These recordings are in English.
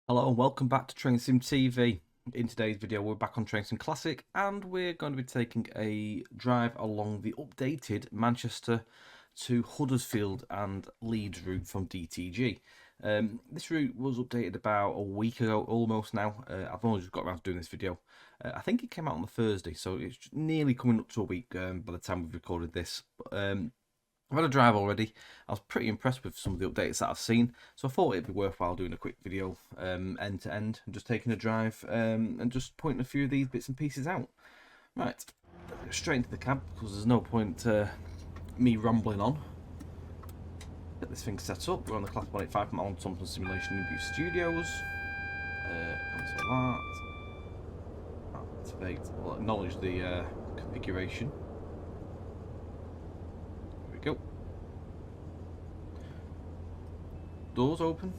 Hello and welcome back to Train Sim TV. In today's video we're back on Train Sim Classic and we're going to be taking a drive along the updated Manchester to Huddersfield and Leeds route from DTG. This route was updated about a week ago almost now. I've only just got around to doing this video. I think it came out on the Thursday, so it's nearly coming up to a week by the time we've recorded this. I've had a drive already. I was pretty impressed with some of the updates that I've seen, so I thought it'd be worthwhile doing a quick video end to end and just taking a drive and just pointing a few of these bits and pieces out. Right, let's go straight into the cab because there's no point me rambling on. Get this thing set up. We're on the Class 185 from Alan Thompson Simulation Review Studios. Cancel that. Activate. We'll acknowledge the configuration. Go. Doors open.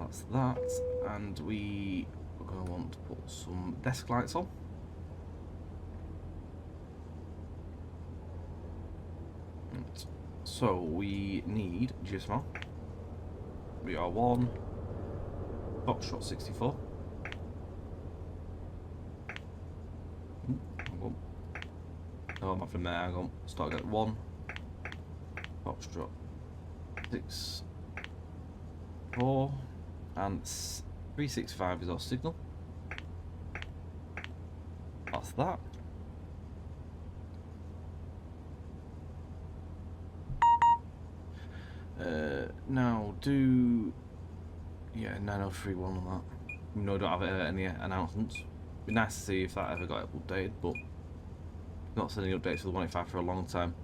That's that, and we're going to want to put some desk lights on. Right. So we need GSMR. We are one. Foxtrot 64. Oh, I'm not from there. Hang on. Start at 1. Foxtrot 6, 4, and 365 is our signal. That's that. Now do 9031 on that. No, I don't have any announcements. Be nice to see if that ever got updated, but not sending updates for the 185 for a long time.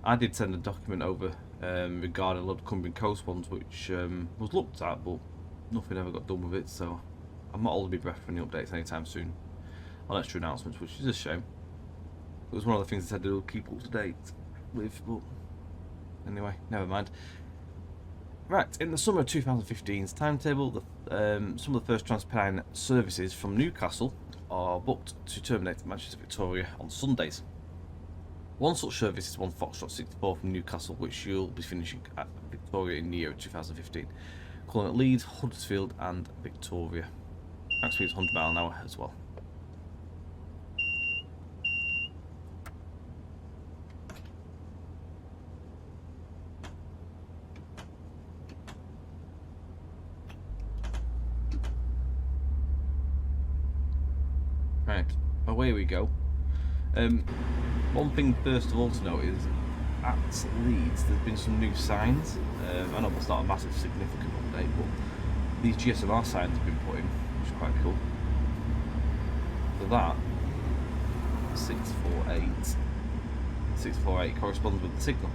I did send a document over regarding a lot of Cumbrian Coast ones, which was looked at, but nothing ever got done with it, so I'm not holding my breath for any updates anytime soon on extra announcements, which is a shame. It was one of the things I said they'll keep up to date with, but anyway, never mind. Right, in the summer of 2015's timetable, some of the first Transpennine services from Newcastle are booked to terminate at Manchester Victoria on Sundays. One such service is one Foxtrot 64 from Newcastle, which you'll be finishing at Victoria in the year of 2015, calling at Leeds, Huddersfield and Victoria. Max speed is 100 miles an hour as well. Right, away we go. One thing first of all to note is at Leeds there's been some new signs. I know that's not a massive significant update, but these GSMR signs have been put in, which is quite cool. So that 648 corresponds with the signal.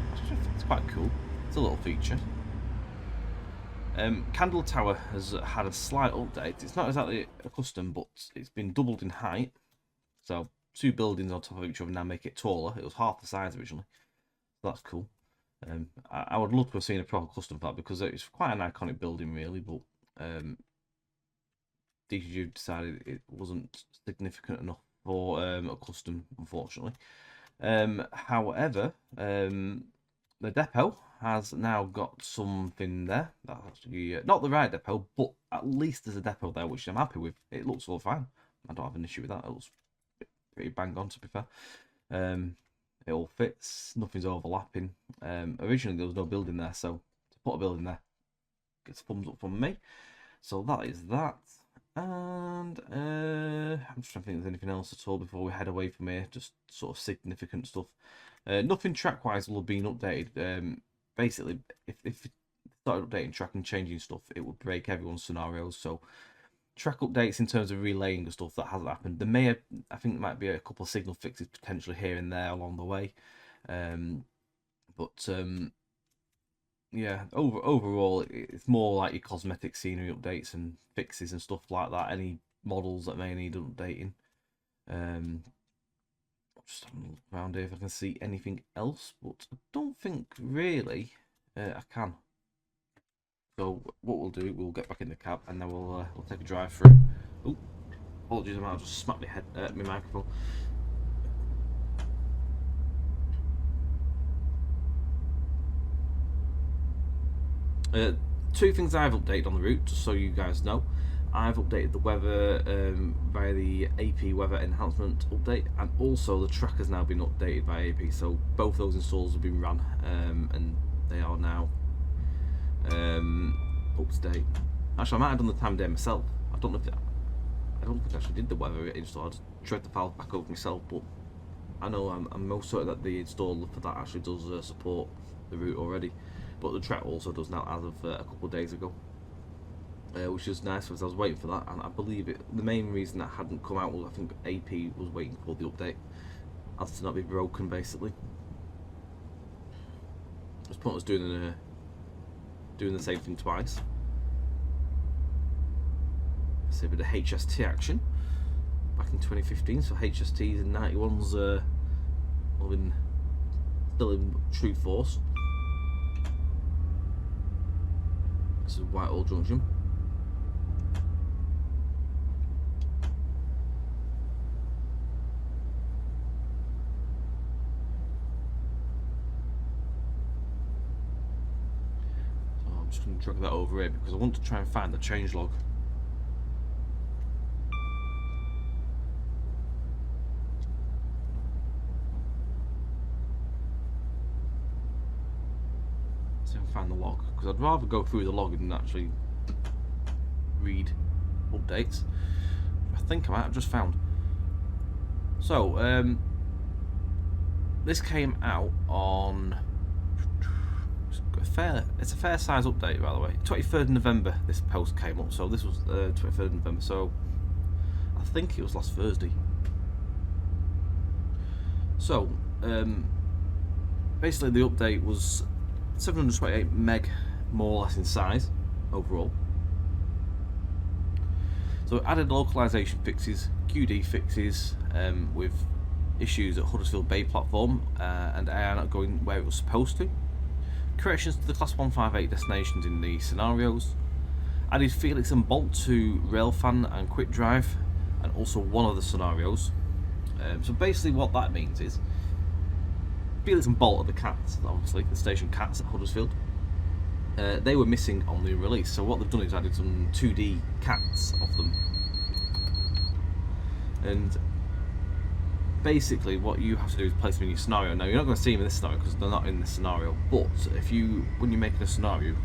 It's quite cool. It's a little feature. Candle Tower has had a slight update. It's not exactly a custom, but it's been doubled in height. So 2 buildings on top of each other now make it taller. It was half the size originally. So that's cool. I would love to have seen a proper custom for that because it's quite an iconic building really, but DTG decided it wasn't significant enough for a custom, unfortunately. However, the depot has now got something there. That's actually not the right depot, but at least there's a depot there, which I'm happy with. It looks all fine. I don't have an issue with that. It looks pretty bang on, to be fair. It all fits. Nothing's overlapping. Originally, there was no building there, so to put a building there gets a thumbs up from me. So that is that. And I'm just trying to think if there's anything else at all before we head away from here. Just sort of significant stuff. Nothing track-wise will have been updated. Basically, if it started updating track and changing stuff, it would break everyone's scenarios. So track updates in terms of relaying and stuff, that hasn't happened. I think there might be a couple of signal fixes potentially here and there along the way. Yeah, overall, it's more like your cosmetic scenery updates and fixes and stuff like that. Any models that may need updating. Just having a look around here if I can see anything else, but I don't think really I can. So what we'll do, we'll get back in the cab and then we'll take a drive through. Oh, apologies, I might have just smacked my microphone. two things I've updated on the route, just so you guys know. I've updated the weather via the AP weather enhancement update, and also the track has now been updated by AP. So both those installs have been run, and they are now up to date. Actually, I might have done the time of day myself. I don't know if I don't think I actually did the weather install. I just tried the file back over myself, but I know I'm most certain that the installer for that actually does support the route already. But the track also does now, as of a couple of days ago. Which is nice because I was waiting for that, and I believe the main reason that hadn't come out was I think AP was waiting for the update as to not be broken, basically. It's pointless doing the same thing twice. Let's see a bit of HST action back in 2015. So HSTs and 91s still in true force. This is Whitehall Junction. I'm just going to drag that over here because I want to try and find the change log. See if I can find the log, because I'd rather go through the log than actually read updates. I think I might have just found. So this came out on it's a fair size update, by the way. 23rd of November this post came up, so this was 23rd of November, so I think it was last Thursday. So basically the update was 728 meg more or less in size overall. So it added localization fixes, QD fixes with issues at Huddersfield Bay platform and AI not going where it was supposed to. Corrections to the Class 158 destinations in the scenarios. Added Felix and Bolt to Railfan and Quick Drive, and also one of the scenarios. So basically what that means is Felix and Bolt are the cats, obviously, the station cats at Huddersfield. They were missing on the release, so what they've done is added some 2D cats of them. And basically what you have to do is place them in your scenario. Now you're not going to see them in this scenario because they're not in this scenario, but when you're making a scenario,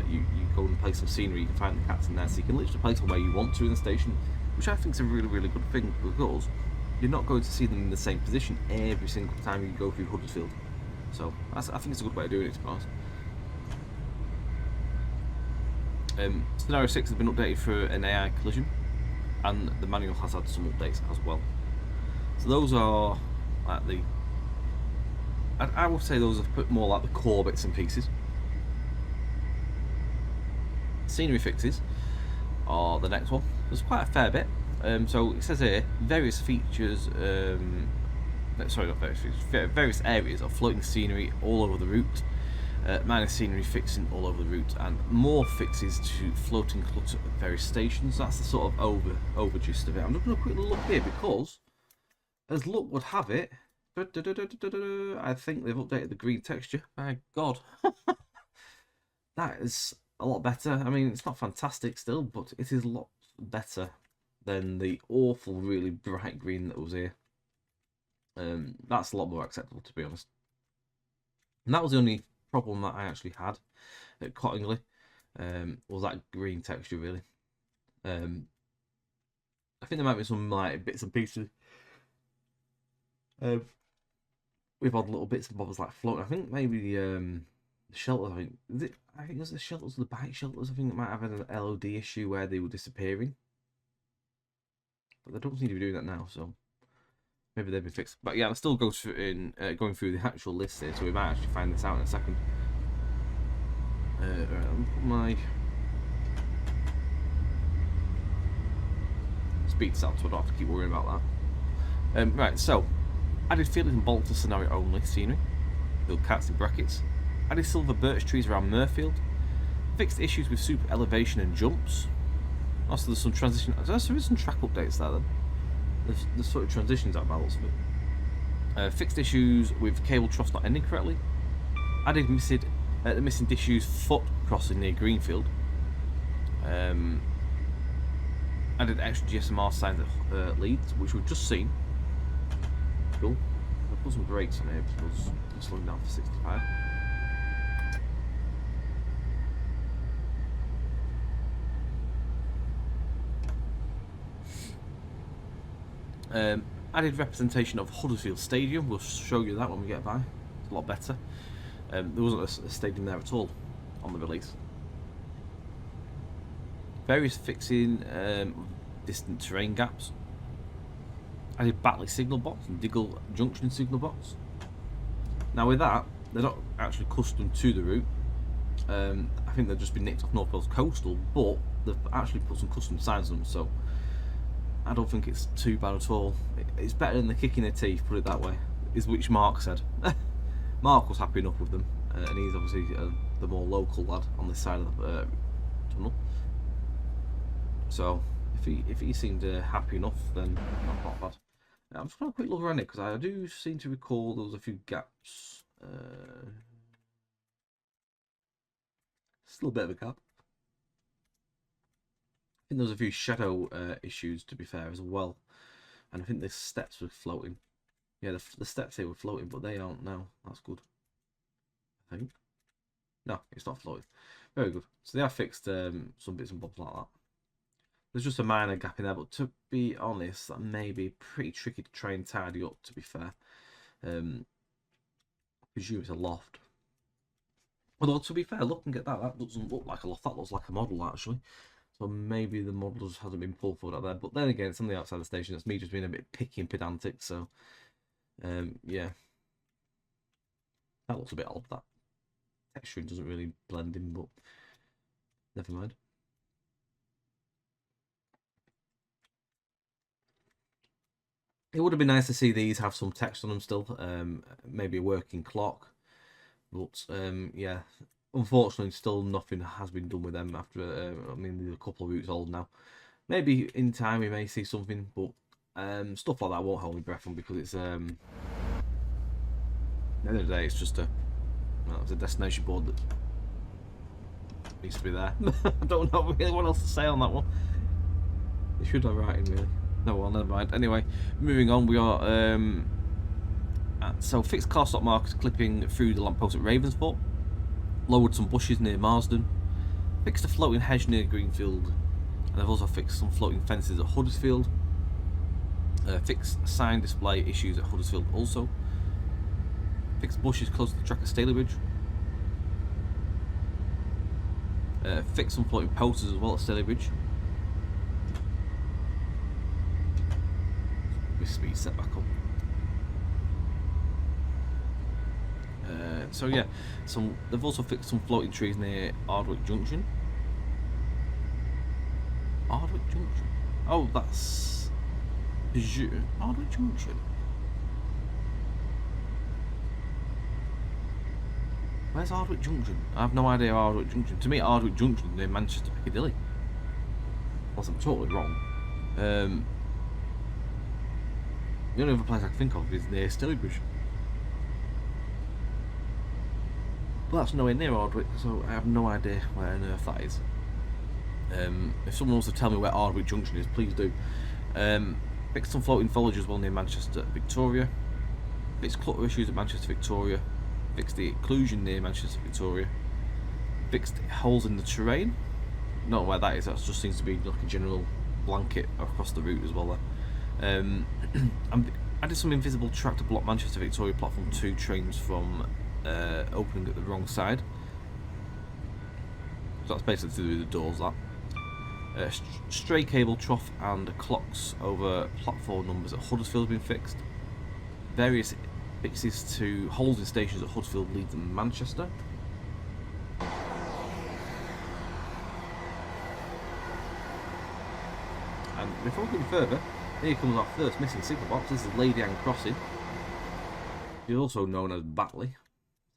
you go and place some scenery, you can find the cats in there, so you can literally place them where you want to in the station, which I think is a really, really good thing, because you're not going to see them in the same position every single time you go through Huddersfield. So I think it's a good way of doing it, to be honest. Scenario 6 has been updated for an AI collision, and the manual has had some updates as well. So those are like I would say those are more like the core bits and pieces. Scenery fixes are the next one. There's quite a fair bit. So it says here, various features, sorry, not various features, various areas of floating scenery all over the route, minor scenery fixing all over the route, and more fixes to floating clutter at various stations. That's the sort of over gist of it. I'm just going to quickly look here because, as luck would have it, I think they've updated the green texture. My God, that is a lot better. I mean, it's not fantastic still, but it is a lot better than the awful, really bright green that was here. That's a lot more acceptable, to be honest. And that was the only problem that I actually had at Cottingley, was that green texture, really. I think there might be some like bits and pieces with odd little bits and bobs like floating. I think maybe the shelters. I think it was the shelters, the bike shelters. I think that might have had an LOD issue where they were disappearing, but they don't seem to be doing that now. So maybe they've been fixed. But yeah, I'll still go through going through the actual list here, so we might actually find this out in a second. Right, I'll put my speed sound so I don't have to keep worrying about that. Right, so added Felix and Bolt to scenario only scenery. Build cats in brackets. Added silver birch trees around Murfield. Fixed issues with super elevation and jumps. Also, there's some transition. There is some track updates there then. There's sort of transitions out by lots of it. Fixed issues with cable troughs not ending correctly. Added the missing disused foot crossing near Greenfield. Added extra GSMR signs at Leeds, which we've just seen. Cool. I'll put some brakes on here because I'm slowing down for 65. Added representation of Huddersfield Stadium. We'll show you that when we get by. It's a lot better. There wasn't a stadium there at all on the release. Various fixing distant terrain gaps. Added Batley signal box and Diggle Junction signal box. Now with that, they're not actually custom to the route. I think they've just been nicked off North Wales Coastal, but they've actually put some custom signs on them, so I don't think it's too bad at all. It's better than the kick in the teeth, put it that way, is which Mark said. Mark was happy enough with them, and he's obviously the more local lad on this side of the tunnel. So if he seemed happy enough, then not bad. Now, I'm just going to quick look around it because I do seem to recall there was a few gaps. Still a bit of a gap. I think there was a few shadow issues, to be fair, as well. And I think the steps were floating. Yeah, the steps here were floating, but they aren't now. That's good, I think. No, it's not floating. Very good. So they have fixed some bits and bobs like that. There's just a minor gap in there, but to be honest, that may be pretty tricky to try and tidy up, to be fair. I presume it's a loft. Although, to be fair, looking at that, that doesn't look like a loft. That looks like a model, actually. So maybe the model just hasn't been pulled forward out there. But then again, it's on the outside of the station. It's me just being a bit picky and pedantic. So, yeah. That looks a bit odd, that. Texturing doesn't really blend in, but never mind. It would have been nice to see these have some text on them still. Maybe a working clock. But, yeah. Unfortunately, still nothing has been done with them after, I mean, they're a couple of weeks old now. Maybe in time we may see something, but stuff like that won't hold my breath on because it's, at the end of the day, it's just it's a destination board that needs to be there. I don't know really what else to say on that one. It should have writing, really. No, well, never mind. Anyway, moving on, we are, so fixed car stop markers clipping through the lamppost at Ravensthorpe. Lowered some bushes near Marsden, fixed a floating hedge near Greenfield, and I've also fixed some floating fences at Huddersfield. Fixed sign display issues at Huddersfield also. Fixed bushes close to the track at Stalybridge. Fixed some floating posters as well at Stalybridge. With speed set back up. So yeah, they've also fixed some floating trees near Ardwick Junction. Ardwick Junction? Oh, that's Ardwick Junction. Where's Ardwick Junction? I have no idea Ardwick Junction. To me, Ardwick Junction is near Manchester Piccadilly. Unless I'm totally wrong. The only other place I can think of is near Stalybridge. But that's nowhere near Ardwick, so I have no idea where on earth that is. If someone wants to tell me where Ardwick Junction is, please do. Fixed some floating foliage as well near Manchester Victoria. Fixed clutter issues at Manchester Victoria. Fixed the occlusion near Manchester Victoria. Fixed holes in the terrain. Not where that is, that just seems to be like a general blanket across the route as well there. I did some invisible track to block Manchester Victoria platform 2 trains from opening at the wrong side. So that's basically through the doors, that. Stray cable trough and clocks over platform numbers at Huddersfield have been fixed. Various fixes to holes in stations at Huddersfield, Leeds and Manchester. And before we go further, here comes our first missing signal box. This is Lady Anne Crossing. It's also known as Batley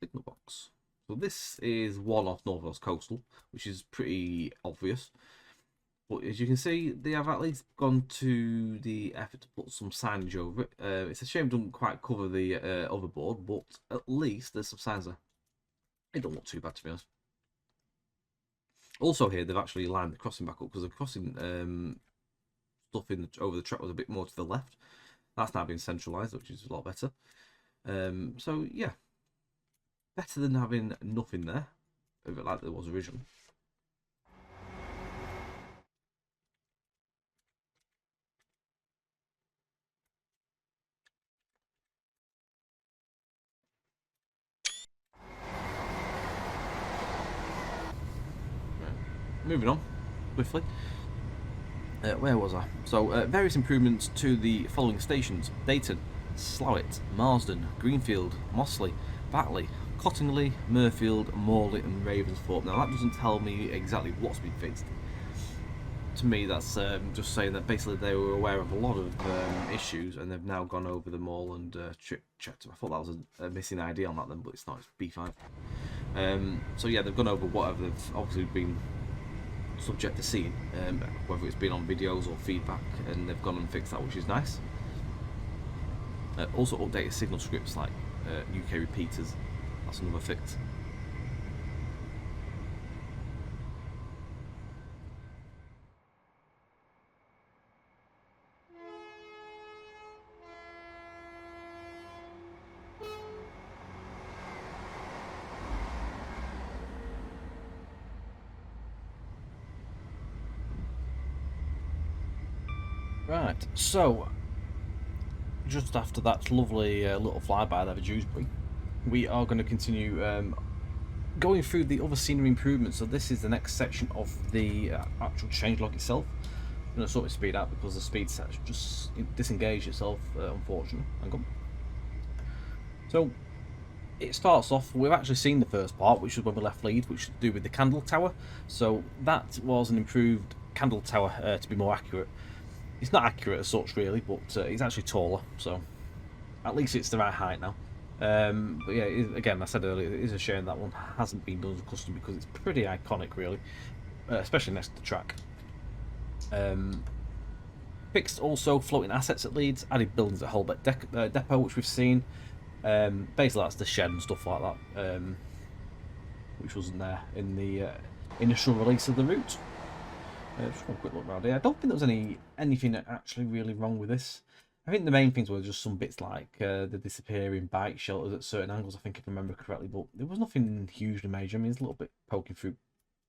signal box. So this is one off North Wales Coastal, which is pretty obvious. But as you can see, they have at least gone to the effort to put some signage over it. It's a shame it doesn't quite cover the other board, but at least there's some signs there. It don't look too bad, to be honest. Also here, they've actually lined the crossing back up because the crossing stuff over the track was a bit more to the left. That's now been centralised, which is a lot better. So yeah, better than having nothing there, like there was originally. Moving on swiftly. Where was I? So, various improvements to the following stations: Dayton, Slowett, Marsden, Greenfield, Mossley, Batley, Cottingley, Murfield, Morley, and Ravensthorpe. Now, that doesn't tell me exactly what's been fixed. To me, that's just saying that basically they were aware of a lot of issues and they've now gone over them all and checked them. I thought that was a missing ID on that then, but it's not. It's B5. So yeah, they've gone over whatever they've obviously been subject to seeing, whether it's been on videos or feedback, and they've gone and fixed that, which is nice. Also updated signal scripts like UK repeaters. That's another fix. Right, so just after that lovely little flyby there of Dewsbury, we are going to continue going through the other scenery improvements. So this is the next section of the actual changelog itself. I'm going to sort of speed up because the speed set just disengaged itself, unfortunately. Hang on. So it starts off, we've actually seen the first part, which is when we left Leeds, which is to do with the candle tower. So that was an improved candle tower to be more accurate. It's not accurate as such, really, but it's actually taller, so at least it's the right height now. But yeah, again, I said earlier, it is a shame that one hasn't been done as a custom because it's pretty iconic, really, especially next to the track. Fixed also floating assets at Leeds, added buildings at Holbeck Depot, which we've seen. Basically, that's the shed and stuff like that, which wasn't there in the initial release of the route. Just have a quick look around here. I don't think there was anything actually really wrong with this. I think the main things were just some bits like the disappearing bike shelters at certain angles, I think, if I remember correctly, but there was nothing hugely major. I mean, there's a little bit poking through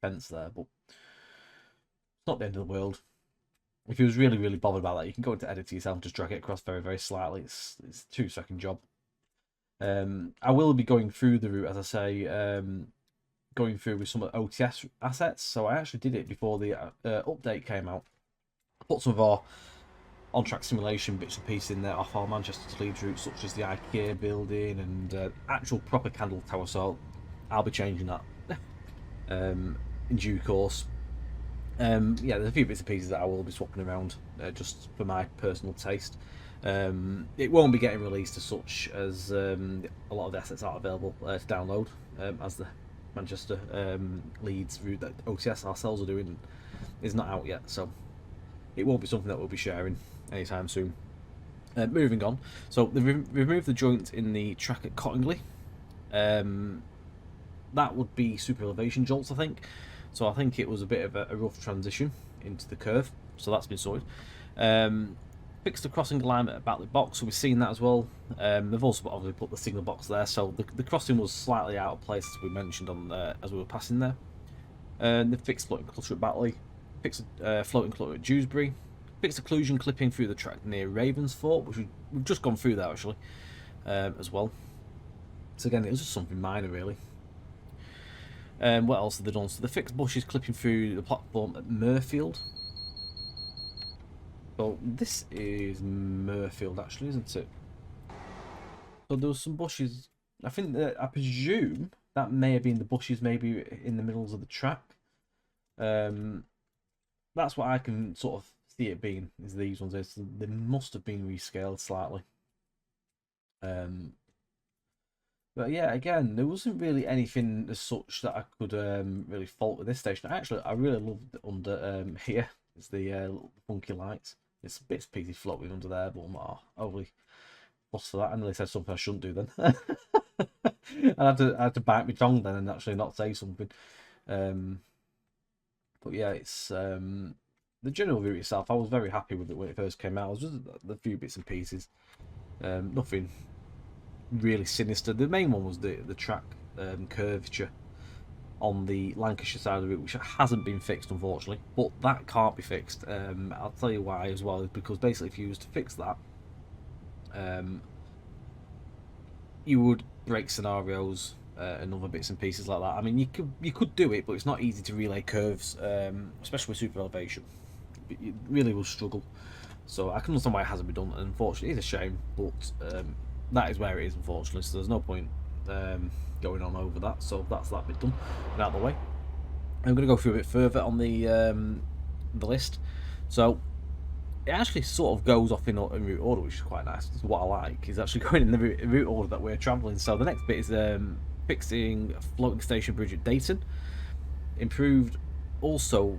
fence there, but it's not the end of the world. If you was really, really bothered about that, you can go into edit yourself and just drag it across very, very slightly. It's a 2-second job. I will be going through the route, as I say, going through with some of the OTS assets. So I actually did it before the update came out. I put some of our on-track simulation bits and pieces in there off our Manchester to Leeds route, such as the IKEA building and actual proper candle tower. So I'll be changing that in due course. Yeah, there's a few bits and pieces that I will be swapping around just for my personal taste. It won't be getting released as such, as a lot of the assets aren't available to download, as the Manchester Leeds route that OTS ourselves are doing is not out yet, so it won't be something that we'll be sharing anytime soon. Moving on, so they've removed the joint in the track at Cottingley. That would be super elevation jolts, I think. So I think it was a bit of a rough transition into the curve, so that's been sorted. Fixed the crossing alignment at Batley Box, so we've seen that as well. They've also obviously put the signal box there, so the crossing was slightly out of place, as we mentioned on as we were passing there. They've fixed floating clutter at Batley, fixed floating clutter at Dewsbury, fixed occlusion clipping through the track near Ravensthorpe, which we've just gone through that actually, as well. So again, it was just something minor really. What else have they done? So the fixed bushes clipping through the platform at Murfield. So this is Murfield actually, isn't it? So there was some bushes. I think that, I presume that may have been the bushes maybe in the middles of the track. That's what I can sort of see it being, is these ones. They must have been rescaled slightly. But yeah, again, there wasn't really anything as such that I could really fault with this station. Actually, I really loved under here. It's the little funky lights. It's bits peasy floating under there, but I'm not overly fussed for that. I nearly said something I shouldn't do then. I had to bite my tongue then and actually not say something. But yeah, it's the general route itself. I was very happy with it when it first came out. It was just the few bits and pieces, nothing really sinister. The main one was the track curvature on the Lancashire side of the route, which hasn't been fixed, unfortunately. But that can't be fixed. I'll tell you why as well, because basically if you was to fix that, you would break scenarios and other bits and pieces like that. I mean, you could do it, but it's not easy to relay curves, especially with super elevation. You really will struggle. So I can understand why it hasn't been done. And unfortunately, it's a shame, but that is where it is, unfortunately. So there's no point going on over that. So that's that bit done and out of the way. I'm going to go through a bit further on the list. So it actually sort of goes off in route order, which is quite nice. That's what I like. Is actually going in the route order that we're travelling. So the next bit is fixing a floating station bridge at Dayton. Improved also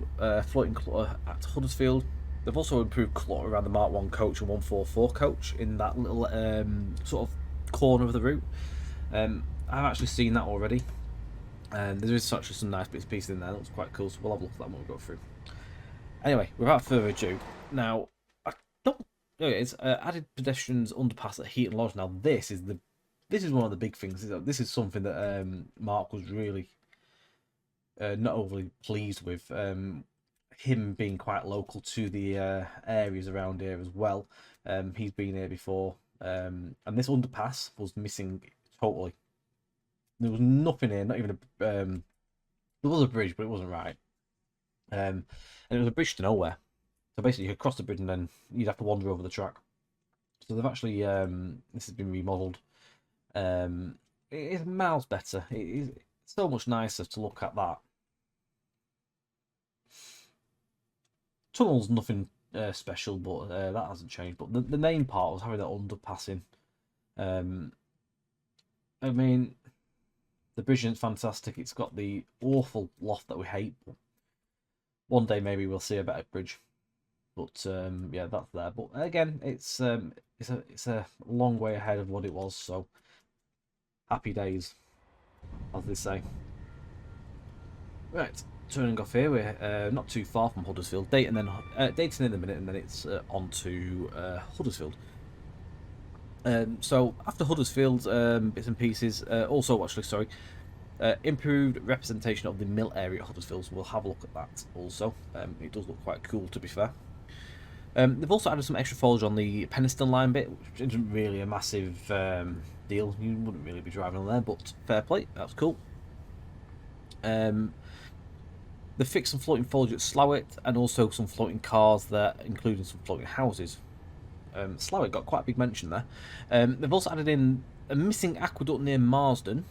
floating clutter at Huddersfield. They've also improved clutter around the Mark 1 coach and 144 coach in that little sort of corner of the route. I've actually seen that already. And there is actually some nice bits and pieces in there. That looks quite cool, so we'll have a look at that when we go through. Anyway, without further ado, now it's added pedestrians underpass at Heaton Lodge. Now this is one of the big things. This is something that Mark was really not overly pleased with. Him being quite local to the areas around here as well. He's been here before, and this underpass was missing totally. There was nothing here, not even there was a bridge, but it wasn't right. And it was a bridge to nowhere. So basically, you could cross the bridge and then you'd have to wander over the track. So they've actually this has been remodeled. It is miles better. It is so much nicer to look at that. Tunnel's nothing special, but that hasn't changed. But the main part was having that underpassing. I mean, the bridge is fantastic. It's got the awful loft that we hate. One day maybe we'll see a better bridge. But yeah, that's there. But again, it's a long way ahead of what it was. So happy days, as they say. Right. Turning off here, we're not too far from Huddersfield. Dayton in a minute, and then it's on to Huddersfield. So after Huddersfield, bits and pieces. Also, actually, sorry, improved representation of the mill area at Huddersfield. So we'll have a look at that also. It does look quite cool, to be fair. They've also added some extra foliage on the Penistone line bit, which isn't really a massive deal. You wouldn't really be driving on there, but fair play. That's cool. They fixed some floating foliage at Slough and also some floating cars there, including some floating houses. Slough got quite a big mention there. They've also added in a missing aqueduct near Marsden.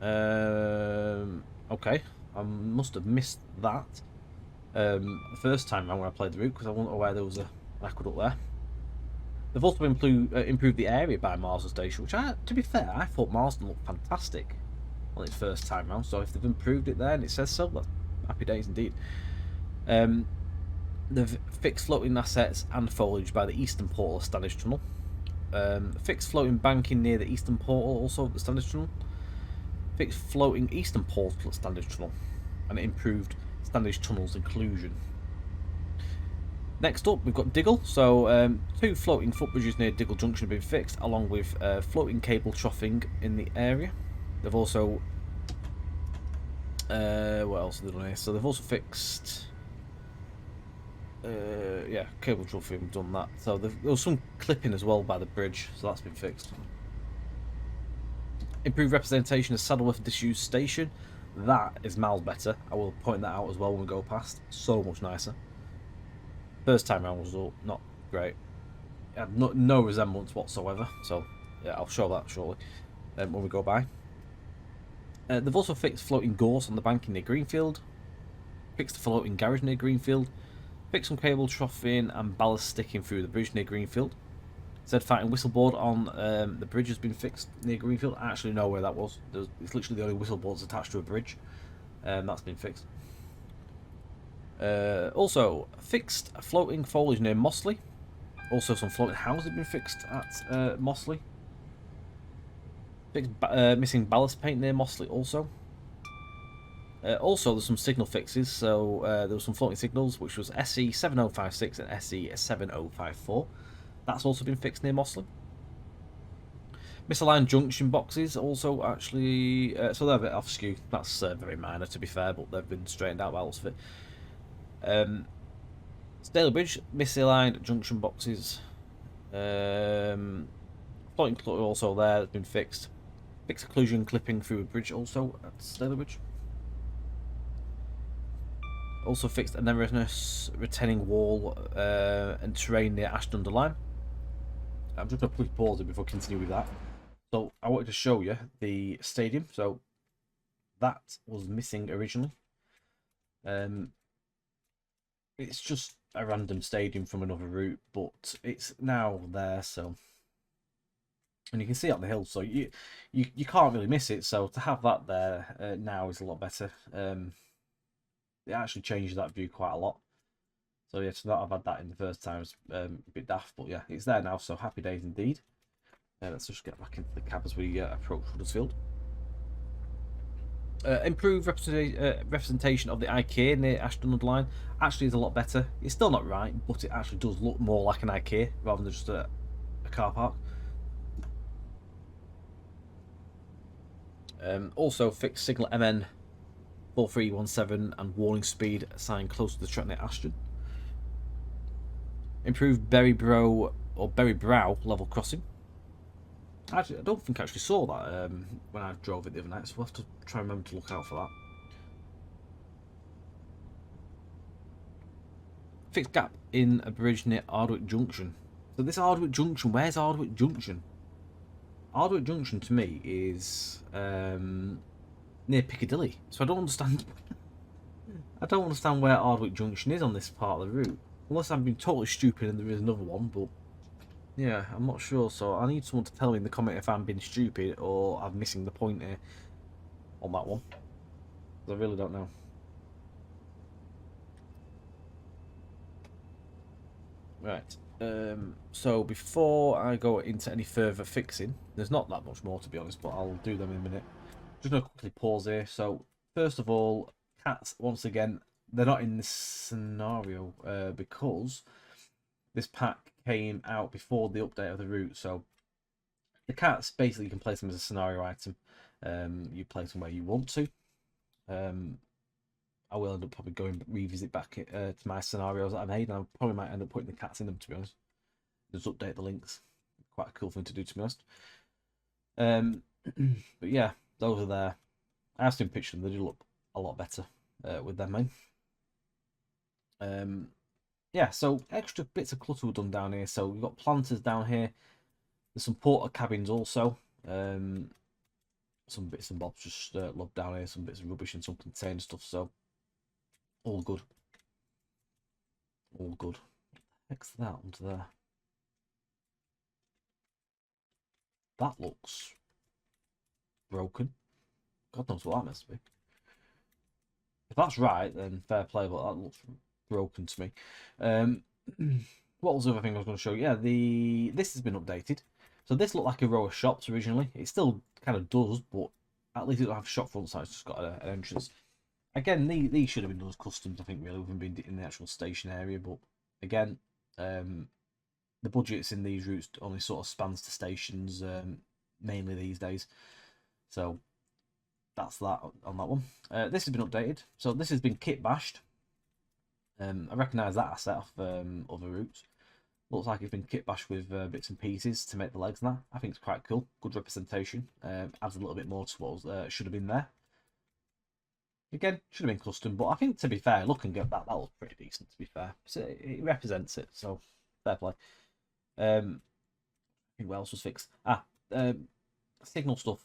Okay, I must have missed that the first time around when I played the route, because I wasn't aware there was an aqueduct there. They've also improved the area by Marsden Station, which, to be fair, I thought Marsden looked fantastic on its first time round. So if they've improved it there and it says so, that's happy days indeed. They've fixed floating assets and foliage by the eastern portal of Standish Tunnel. Fixed floating banking near the eastern portal, also at the Standish Tunnel. Fixed floating eastern portal at Standish Tunnel, and improved Standish Tunnel's inclusion. Next up, we've got Diggle. So 2 floating footbridges near Diggle Junction have been fixed, along with floating cable troughing in the area. They've also what else have they done here? So they've also fixed yeah, cable troughing, done that. So there was some clipping as well by the bridge, so that's been fixed. Improved representation of Saddleworth disused station. That is miles better. I will point that out as well when we go past. So much nicer. First time round was not great. It had no resemblance whatsoever. So yeah, I'll show that shortly when we go by. They've also fixed floating gorse on the banking near Greenfield. Fixed the floating garage near Greenfield. Fixed some cable troughing and ballast sticking through the bridge near Greenfield. Said fighting whistleboard on the bridge has been fixed near Greenfield. I actually know where that was. It's literally the only whistleboard that's attached to a bridge. That's been fixed. Also, fixed floating foliage near Mossley. Also, some floating houses have been fixed at Mossley. Fixed missing ballast paint near Mossley also. Also, there's some signal fixes. So there were some floating signals, which was SE7056 and SE7054. That's also been fixed near Mossley. Misaligned junction boxes also actually, so they're a bit off skew. That's very minor to be fair, but they've been straightened out by lots of it. Stalybridge, misaligned junction boxes. Floating clutter also there, has been fixed. Fixed occlusion clipping through a bridge also at Stalybridge. Also fixed an erroneous retaining wall and terrain near Ashton Line. I'm just going to quick pause it before I continue with that. So I wanted to show you the stadium. So that was missing originally. It's just a random stadium from another route, but it's now there. So, and you can see it on the hill, so you can't really miss it. So to have that there now is a lot better. It actually changes that view quite a lot. So yeah, so that I've had that in the first time is a bit daft, but yeah, it's there now. So happy days indeed. Let's just get back into the cab as we approach Huddersfield. Improved representation of the IKEA near Ashton Line actually is a lot better. It's still not right, but it actually does look more like an IKEA rather than just a car park. Also fixed signal MN 4317 and warning speed sign close to the track near Ashton. Improved Berry Brow level crossing. Actually, I don't think I actually saw that when I drove it the other night, so we'll have to try and remember to look out for that. Fixed gap in a bridge near Ardwick Junction. So this Ardwick Junction, where's Ardwick Junction? Ardwick Junction to me is near Piccadilly, so I don't understand. I don't understand where Ardwick Junction is on this part of the route, unless I'm being totally stupid and there is another one, but. Yeah, I'm not sure, so I need someone to tell me in the comment if I'm being stupid or I'm missing the point here on that one. I really don't know. Right, so before I go into any further fixing, there's not that much more to be honest, but I'll do them in a minute. Just going to quickly pause here. So, first of all, cats, once again, they're not in this scenario because this pack came out before the update of the route, so the cats basically you can place them as a scenario item. You place them where you want to. I will end up probably going revisit back to my scenarios that I made, and I probably might end up putting the cats in them to be honest. Just update the links. Quite a cool thing to do to be honest. But yeah, those are there. I have seen pictures of them. They do look a lot better with them, mate. Yeah, so extra bits of clutter were done down here. So we've got planters down here. There's some porter cabins also. Some bits and bobs just lobbed down here. Some bits of rubbish and some container stuff. So all good. All good. What the heck's that onto there? That looks broken. God knows what that must be. If that's right, then fair play, but that looks broken to me. What was the other thing I was going to show you? Yeah, this has been updated. So this looked like a row of shops originally. It still kind of does, but at least it don't have shop front, so it's just got an entrance. Again, these should have been done as customs, I think, really, rather than being in the actual station area. But again, the budgets in these routes only sort of spans to stations, mainly these days. So that's that on that one. This has been updated. So this has been kit bashed. I recognise that asset off other routes. Looks like it's been kit bashed with bits and pieces to make the legs now. I think it's quite cool. Good representation. Adds a little bit more to what should have been there. Again, should have been custom, but I think to be fair, looking at that looks pretty decent to be fair. So it represents it, so fair play. I think what else was fixed? Signal stuff.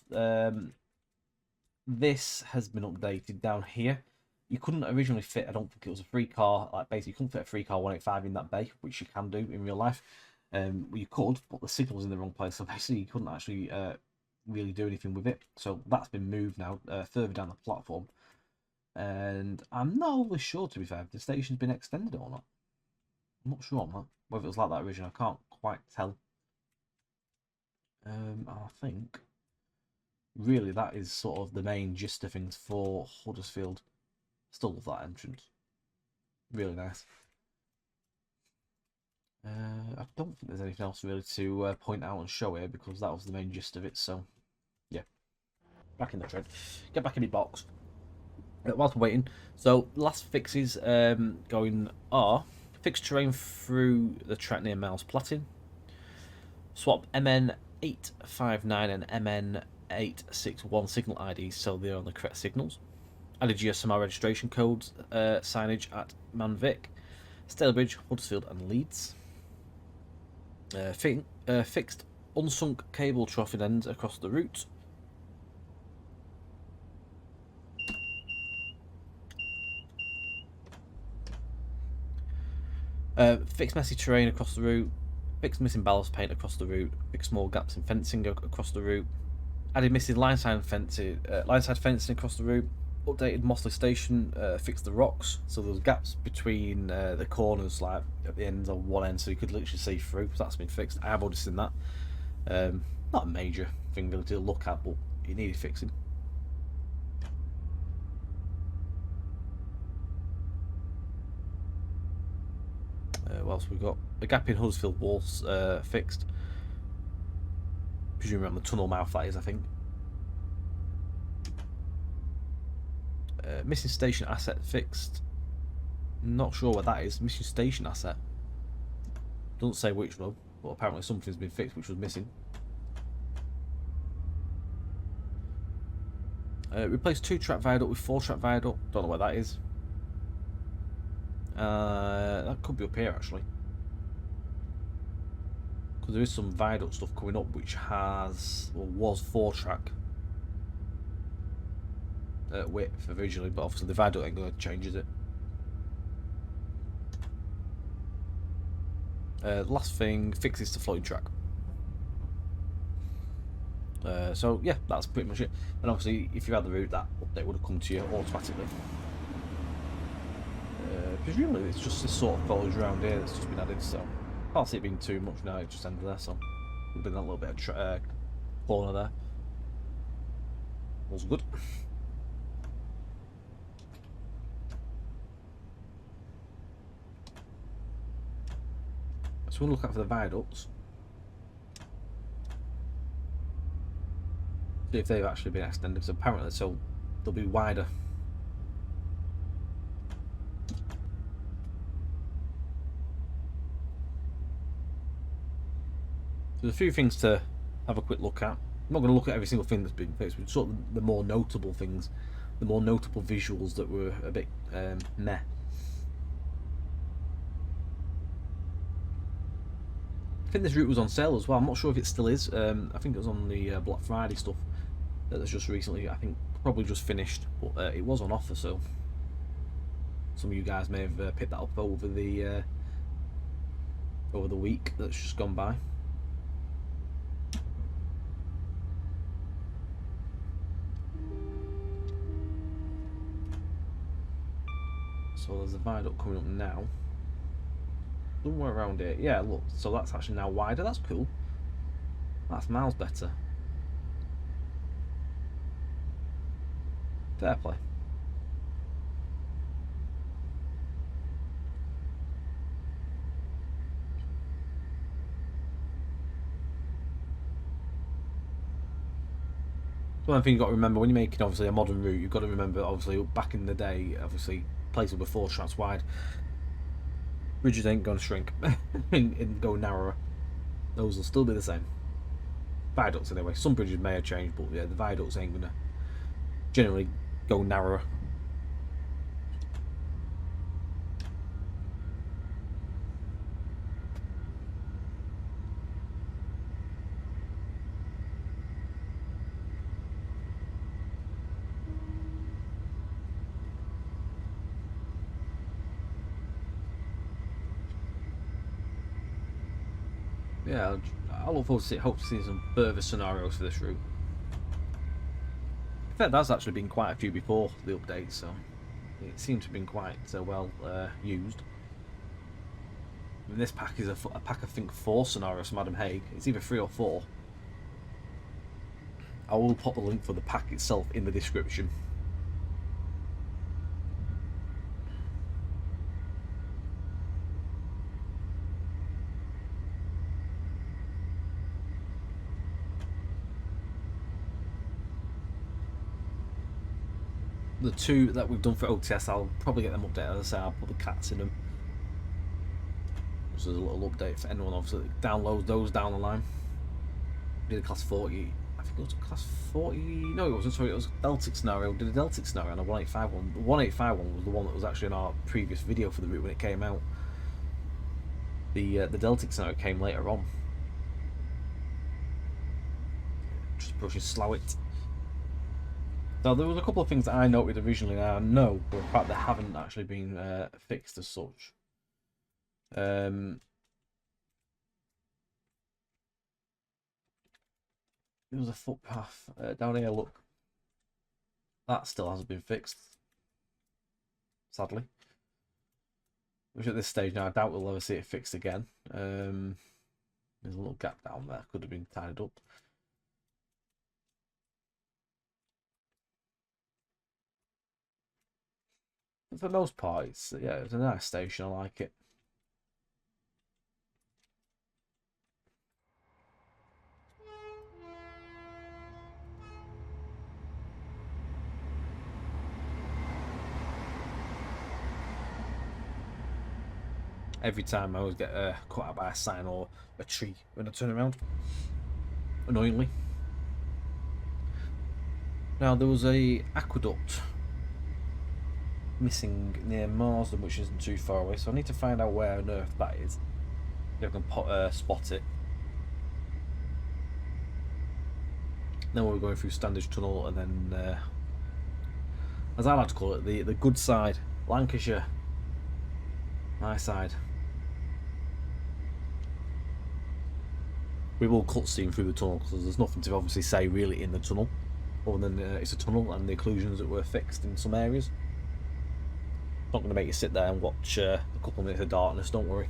This has been updated down here. You couldn't originally fit, I don't think it was a free car, like basically you couldn't fit a free car 185 in that bay, which you can do in real life. You could, but the signal was in the wrong place, so basically you couldn't actually really do anything with it. So that's been moved now further down the platform. And I'm not always sure, to be fair, if the station's been extended or not. I'm not sure on that. Whether it was like that originally, I can't quite tell. I think really that is sort of the main gist of things for Huddersfield. Still love that entrance. Really nice. I don't think there's anything else really to point out and show here because that was the main gist of it. So, yeah. Back in the train. Get back in the box. Whilst we're waiting, so last fixes going are fix terrain through the track near Miles Platin. Swap MN859 and MN861 signal IDs so they're on the correct signals. Added GSMR registration codes signage at Manvic, Stalybridge, Huddersfield and Leeds. Fixed unsunk cable troughing ends across the route. Fixed messy terrain across the route. Fixed missing ballast paint across the route. Fixed small gaps in fencing across the route. Added missing lineside fencing across the route. Updated Mossley Station. Fixed the rocks, so there was gaps between the corners, like at the ends of one end, so you could literally see through. So that's been fixed. I've already seen that. Not a major thing really to look at, but it needed fixing. What else we got? The gap in Huddersfield walls fixed. Presumably on the tunnel mouth, that is, I think. Missing station asset fixed. Not sure what that is. Missing station asset. Doesn't say which one, but apparently something's been fixed which was missing. Replace 2-track viaduct with 4-track viaduct. Don't know what that is. That could be up here actually, because there is some viaduct stuff coming up which has, or was 4-track width originally, but obviously the viaduct ain't going to change, is it? Last thing, fixes to floating track. So yeah, that's pretty much it. And obviously, if you had the route, that update would have come to you automatically. Presumably it's just this sort of foliage around here that's just been added, so can't see it being too much now. It just ended there, so would have been that little bit of corner there. Was good. So we'll look out for the viaducts. See if they've actually been extended. So apparently, so they'll be wider. There's a few things to have a quick look at. I'm not going to look at every single thing that's been fixed, but sort of the more notable things, the more notable visuals that were a bit meh. I think this route was on sale as well. I'm not sure if it still is. I think it was on the Black Friday stuff that's just recently, I think, probably just finished, but it was on offer, so some of you guys may have picked that up over the week that's just gone by. So there's a viaduct coming up now. Somewhere around here. Yeah, look. So that's actually now wider. That's cool. That's miles better. Fair play. One thing you've got to remember when you're making obviously a modern route, you've got to remember obviously back in the day, obviously places were 4 tracks wide. Bridges ain't going to shrink and go narrower. Those will still be the same. Viaducts anyway. Some bridges may have changed, but yeah, the viaducts ain't going to generally go narrower. Yeah, I look forward to hope to see some further scenarios for this route. In fact, that's actually been quite a few before the update, so it seems to have been quite well used. I mean, this pack is a pack, I think, 4 scenarios from Adam Haig. It's either 3 or 4. I will pop the link for the pack itself in the description. the two that we've done for OTS, I'll probably get them updated. As I say, I'll put the cats in them. So there's a little update for anyone obviously that downloads those down the line. We did a class 40. I think it was class 40. No, it wasn't. Sorry, it was Deltic scenario. We did a Deltic scenario and a 185 one. The 185 one was the one that was actually in our previous video for the route when it came out. The Deltic scenario came later on. Just brushing slow it. So there was a couple of things that I noted originally that I know, but in fact they haven't actually been fixed as such. There was a footpath down here, look. That still hasn't been fixed, sadly. Which at this stage now, I doubt we'll ever see it fixed again. There's a little gap down there, could have been tied up. But for the most part, it's a nice station, I like it. Every time I always get caught out by a sign or a tree when I turn around, annoyingly. Now there was a aqueduct missing near Marsden, which isn't too far away, so I need to find out where on earth that is, if I can spot it. Then we're going through Standish Tunnel, and then as I like to call it, the good side, Lancashire, my side. We will cutscene through the tunnel because there's nothing to obviously say really in the tunnel, other than it's a tunnel and the occlusions that were fixed in some areas. Not going to make you sit there and watch a couple of minutes of darkness, don't worry.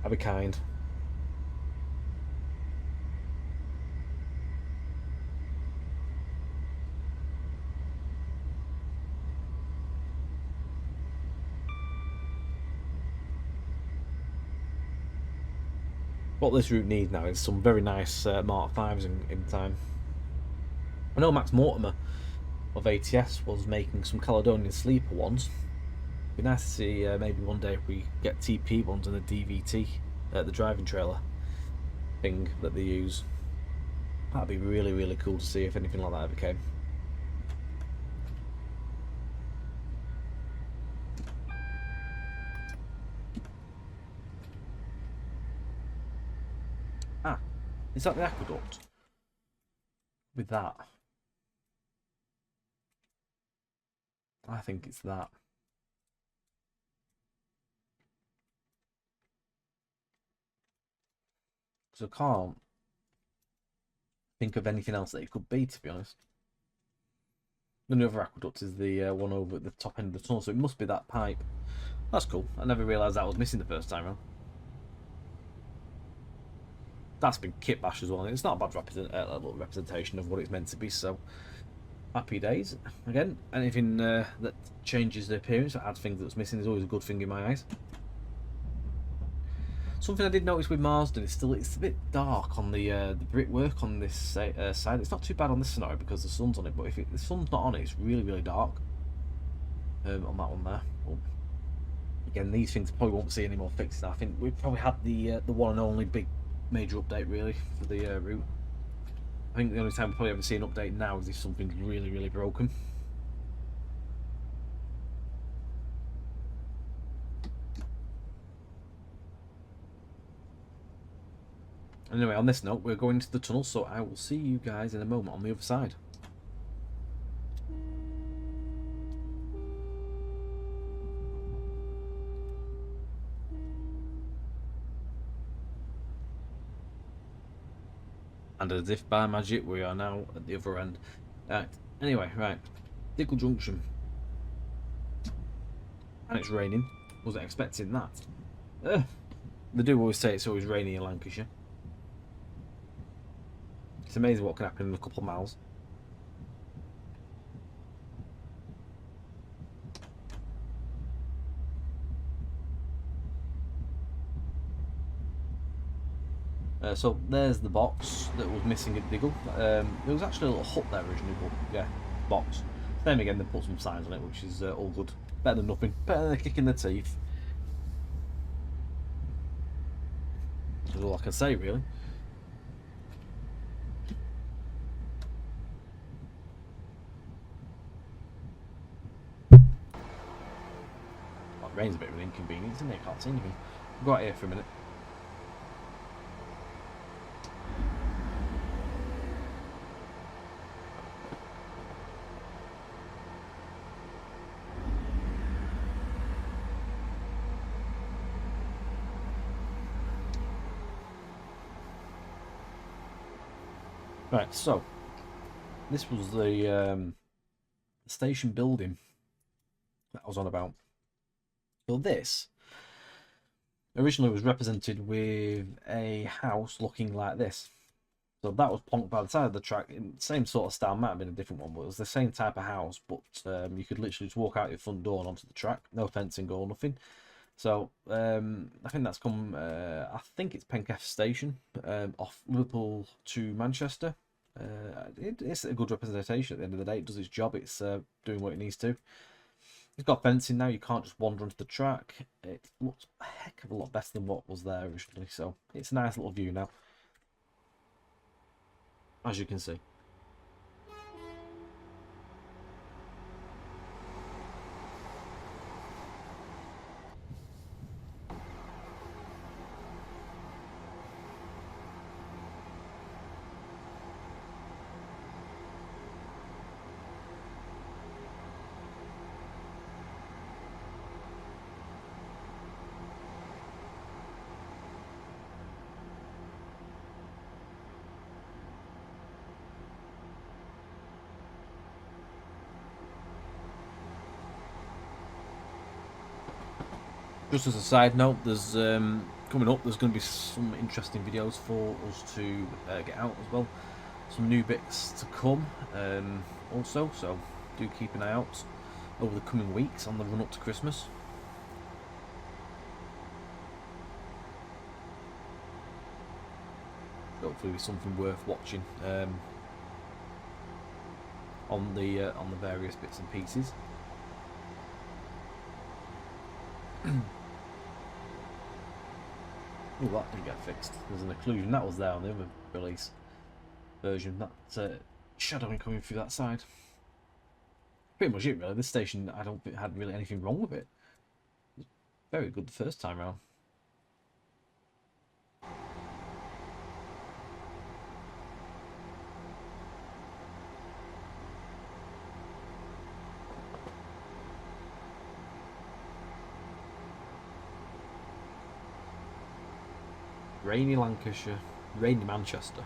I'll be kind. What this route needs now is some very nice Mark 5s in time. I know Max Mortimer of ATS was making some Caledonian Sleeper ones. It'd be nice to see maybe one day if we get TP ones and a DVT, the driving trailer thing that they use. That'd be really, really cool to see if anything like that ever came. Ah, is that the aqueduct? With that. I think it's that. So I can't think of anything else that it could be, to be honest. The other aqueduct is the one over at the top end of the tunnel, so it must be that pipe. That's cool. I never realised that was missing the first time around. That's been kit bashed as well. It's not a bad representation of what it's meant to be, so happy days. Again, anything that changes the appearance or adds things that's missing is always a good thing in my eyes. Something I did notice with Marsden is it's a bit dark on the brickwork on this side. It's not too bad on this scenario because the sun's on it, but if the sun's not on it, it's really, really dark on that one there. Well, again, these things probably won't see any more fixes. I think we've probably had the one and only big major update really for the route. I think the only time we'll probably ever see an update now is if something's really, really broken. Anyway, on this note, we're going into the tunnel, so I will see you guys in a moment on the other side. And as if by magic, we are now at the other end. Anyway, right. Diggle Junction. And it's raining. Wasn't expecting that. They do always say it's always raining in Lancashire. It's amazing what can happen in a couple of miles. So there's the box that was missing at Diggle. There was actually a little hut there originally, but yeah, box. Same again, they put some signs on it, which is all good. Better than nothing. Better than a kick in the teeth. That's all I can say, really. Well, rain's a bit of an inconvenience, isn't it? I can't see anything. I'll go out here for a minute. Right, so this was the station building that I was on about. So this originally was represented with a house looking like this. So that was plonked by the side of the track. Same sort of style, might have been a different one, but it was the same type of house. But you could literally just walk out your front door and onto the track, no fencing or nothing. So I think that's come. I think it's Penketh Station, off Liverpool to Manchester. It's a good representation. At the end of the day, it does its job. It's doing what it needs to. It's got fencing now. You can't just wander onto the track. It looks a heck of a lot better than what was there originally. So it's a nice little view now, as you can see. Just as a side note, there's coming up. There's going to be some interesting videos for us to get out as well. Some new bits to come, also. So do keep an eye out over the coming weeks on the run up to Christmas. Hopefully, something worth watching on the various bits and pieces. Oh, that didn't get fixed. There's an occlusion that was there on the other release version. That shadowing coming through that side. Pretty much it, really. This station, I don't think had really anything wrong with it. It was very good the first time round. Rainy Lancashire, rainy Manchester.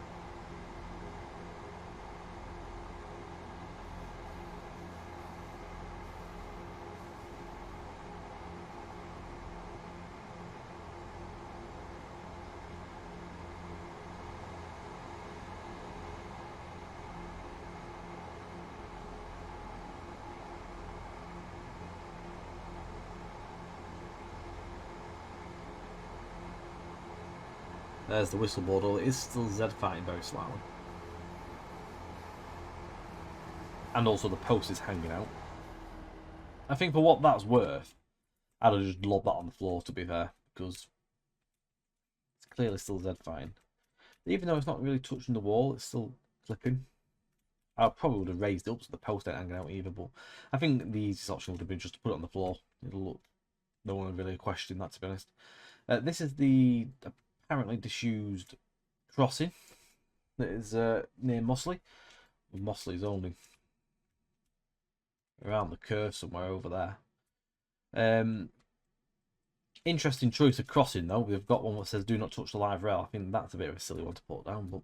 There's the whistleboard, although it is still Z fighting very slightly. And also the post is hanging out. I think for what that's worth, I'd have just lobbed that on the floor, to be fair, because it's clearly still Z fighting. Even though it's not really touching the wall, it's still clipping. I probably would have raised it up so the post ain't hanging out either, but I think the easiest option would have been just to put it on the floor. It'll look, no one would really question that, to be honest. This is the apparently disused crossing that is near Mossley. Mossley's only around the curve somewhere over there. Interesting choice of crossing though. We've got one that says "Do not touch the live rail." I think that's a bit of a silly one to put down, but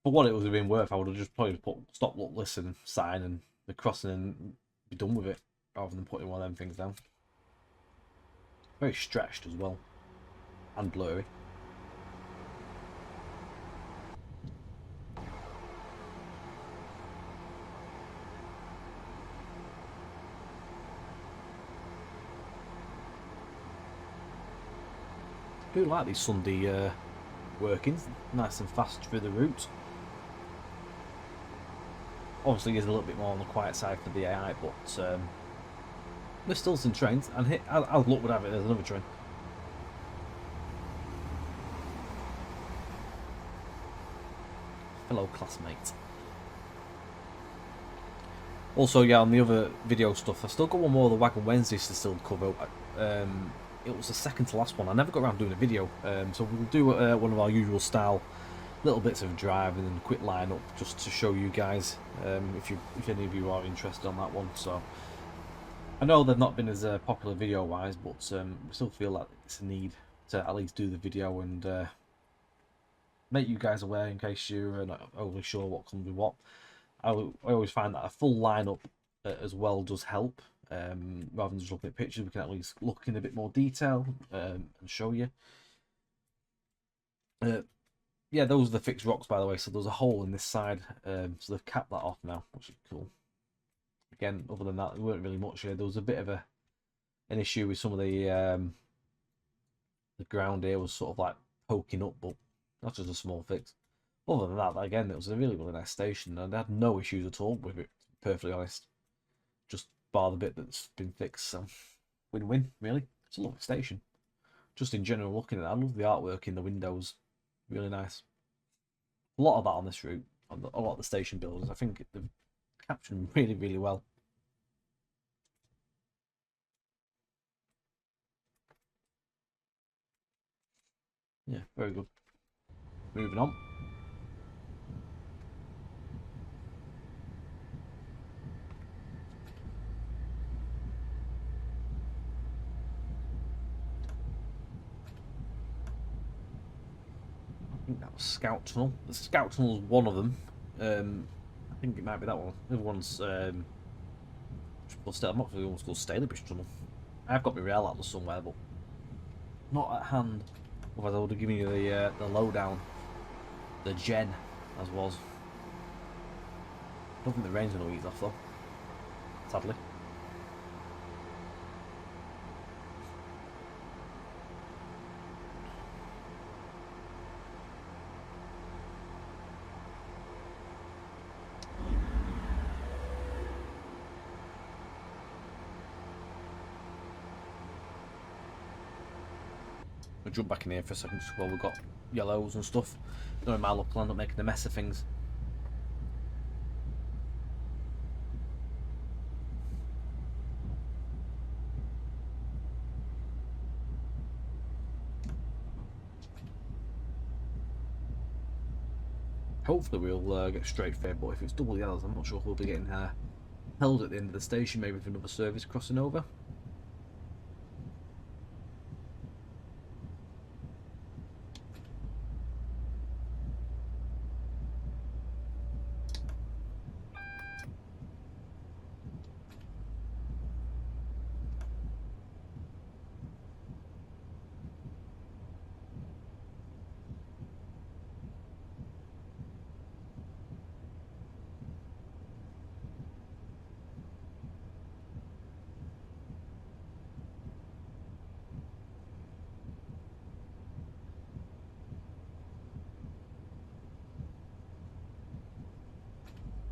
for what it would have been worth, I would have just probably put "Stop, look, listen" sign and the crossing and be done with it, rather than putting one of them things down. Very stretched as well. And blurry. I do like these Sunday workings, nice and fast through the route. obviously is a little bit more on the quiet side for the AI, but there's still some trains, and I'll look would have it. There's another train. Fellow classmate. Also, yeah, on the other video stuff, I still got one more of the Wagon Wednesdays to still cover. It was the second to last one. I never got around doing a video, so we'll do one of our usual style little bits of driving and quick lineup just to show you guys if any of you are interested on that one. So I know they've not been as popular video wise, but we still feel like it's a need to at least do the video and make you guys aware in case you're not overly sure what comes with what. I always find that a full lineup as well does help. Rather than just looking at pictures, we can at least look in a bit more detail and show you. Yeah, those are the fixed rocks, by the way. So there's a hole in this side, so they've capped that off now, which is cool. Again, other than that, there weren't really much here. There was a bit of an issue with some of the ground here was sort of like poking up, but that's just a small fix. Other than that, again, it was a really, really nice station, and I had no issues at all with it, to be perfectly honest. Just bar the bit that's been fixed, so win-win, really. It's a lovely station. Just in general, looking at it, I love the artwork in the windows. Really nice. A lot of that on this route, on a lot of the station buildings, I think they've captured them really, really well. Yeah, very good. Moving on. I think that was Scout Tunnel. The Scout Tunnel is one of them. I think it might be that one. The other one's I'm not sure the one's called Stalybridge Tunnel. I've got my rail atlas somewhere, but not at hand. Otherwise, I would have given you the lowdown, the gen, as was. I don't think the rain's going to ease off though, sadly. We'll jump back in here for a second while we've got yellows and stuff. Knowing my luck, I'll end up making a mess of things. Hopefully we'll get straight fare, but if it's double yellows, I'm not sure if we'll be getting held at the end of the station, maybe for another service crossing over.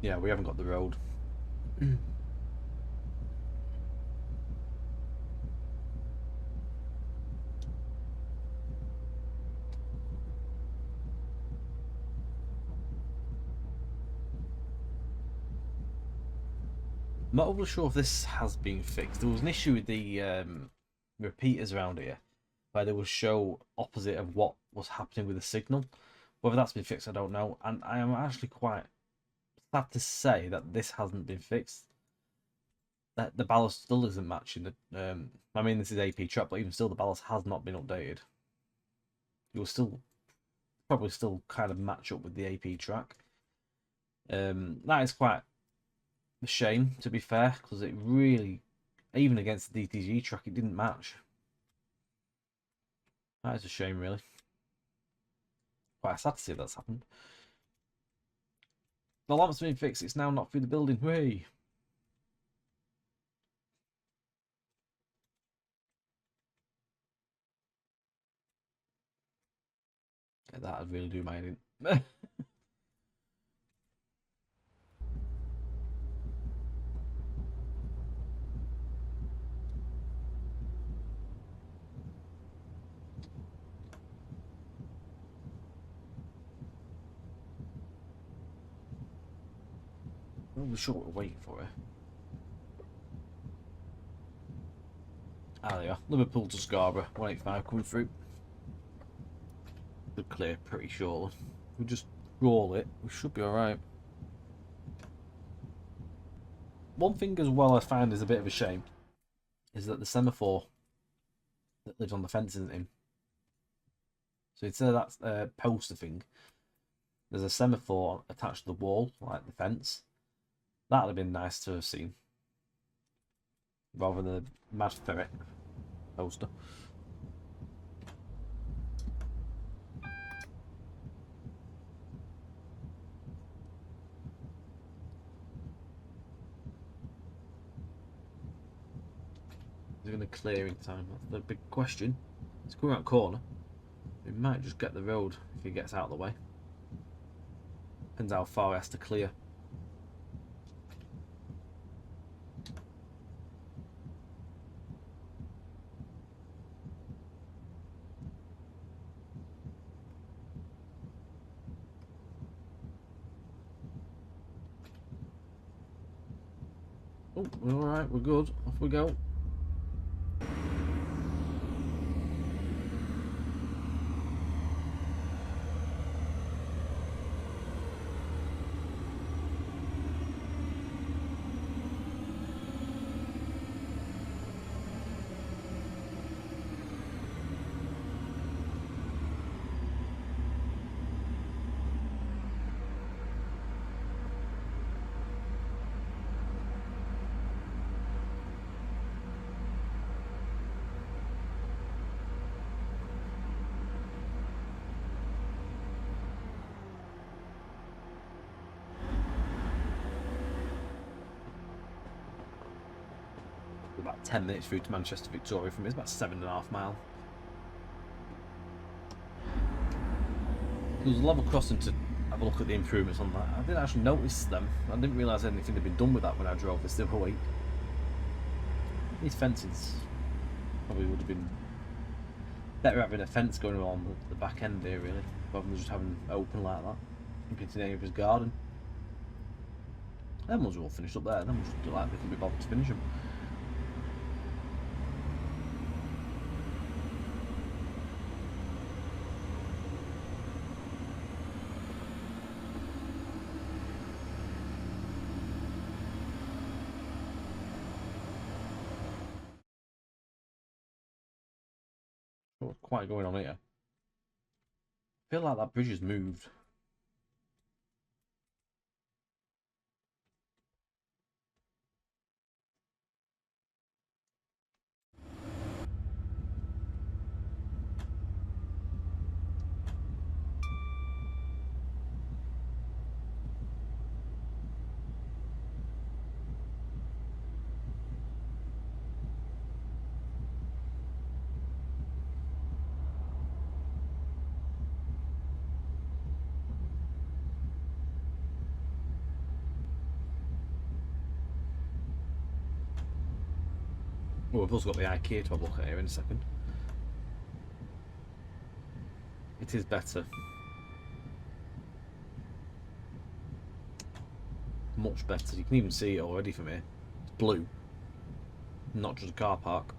Yeah, we haven't got the road. I'm not overly sure if this has been fixed. There was an issue with the repeaters around here, where they would show opposite of what was happening with the signal. Whether that's been fixed, I don't know. And I am actually quite sad to say that this hasn't been fixed. That the ballast still isn't matching the. I mean, this is AP track, but even still, the ballast has not been updated. It will still probably still kind of match up with the AP track. That is quite a shame, to be fair, because it really, even against the DTG track, it didn't match. That is a shame, really. Quite sad to see that's happened. The lamp's been fixed. It's now not through the building. Way. Yeah, that I'd really do mind it. I'm sure we're waiting for it. Ah, there you are. Liverpool to Scarborough, 185 coming through. Should clear pretty surely. If we just roll it, we should be alright. One thing as well I find is a bit of a shame is that the semaphore that lives on the fence isn't in. So instead of that poster thing, there's a semaphore attached to the wall, like the fence. That would have been nice to have seen. Rather than the Mad Ferret poster. Is it going to clear in time? That's the big question. It's coming out corner. We might just get the road if he gets out of the way. Depends how far he has to clear. Oh, we're alright, we're good. Off we go. About 10 minutes through to Manchester Victoria from here. It's about 7.5 miles. There was a level crossing to have a look at the improvements on that. I didn't actually notice them. I didn't realise anything had been done with that when I drove this the other week. These fences probably would have been better having a fence going along the back end here, really, rather than just having it open like that. Into the neighbour's garden. Them ones are all finished up there. Them ones look like they can be bothered to finish them. What's quite going on here? I feel like that bridge has moved. Well, we've also got the IKEA to have a look at here in a second. It is better. Much better. You can even see it already from here. It's blue. Not just a car park.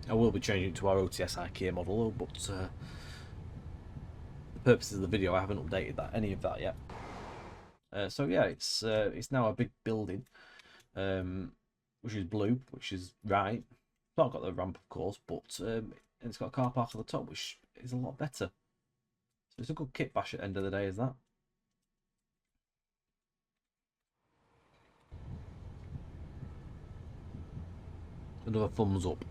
I will be changing it to our OTS IKEA model, but for the purposes of the video, I haven't updated any of that yet. So yeah, it's now a big building, which is blue, which is right. It's not got the ramp, of course, but it's got a car park at the top, which is a lot better. So it's a good kit bash at the end of the day, is that? Another thumbs up.